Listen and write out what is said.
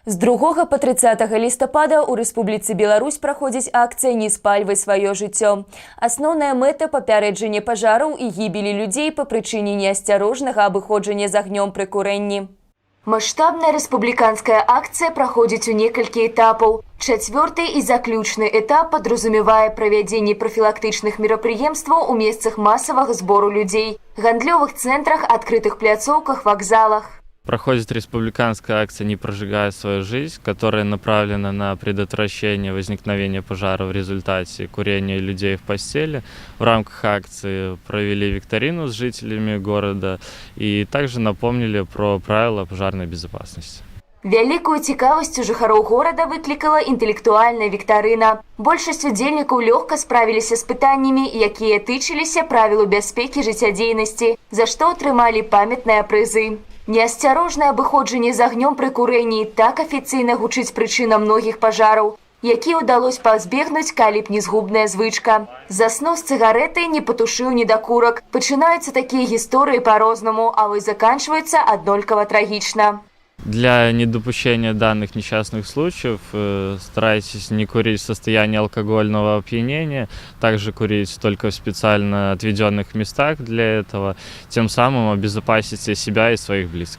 З 2 па 30 лістапада ў Рэспубліцы Беларусь праходзіць акцыя «Не спальвай сваё жыццё». Асноўная мэта – папярэджанне пажараў і гібелі людзей па прычыне неасцярожнага абыходжання з агнём пры курэнні. Маштабная рэспубліканская акцыя праходзіць у некалькі этапаў. Чацвёрты і заключны этап падразумевае правядзенне прафілактычных мерапрыемстваў у месцах масавага збору людзей, гандлёвых цэнтрах, адкрытых пляцоўках, вакзалах. Проходит республиканская акция «Не прожигая свою жизнь», которая направлена на предотвращение возникновения пожара в результате курения людей в постели. В рамках акции провели викторину с жителями города и также напомнили про правила пожарной безопасности. Вялікую цікавасць у жыхароў горада выклікала інтэлектуальная віктарына. Большасць удзельнікаў лёгка справіліся з пытаннямі, якія тычыліся правілу бяспекі жыццядзейнасці, за што атрымалі памятныя прызы. Неасцярожнае абыходжанне з агнём пры курэнні так афіцыйна гучыць прычына многіх пажараў, якія ўдалося пазбегнуць, калі б не згубная звычка. Заснуў з цыгарэтай, не патушыў недакурак. Пачынаюцца такія гісторыі па-рознаму, а вось заканчваюцца аднолькава трагічна. Для недопущения данных несчастных случаев старайтесь не курить в состоянии алкогольного опьянения, также курить только в специально отведенных местах для этого, тем самым обезопасите себя и своих близких.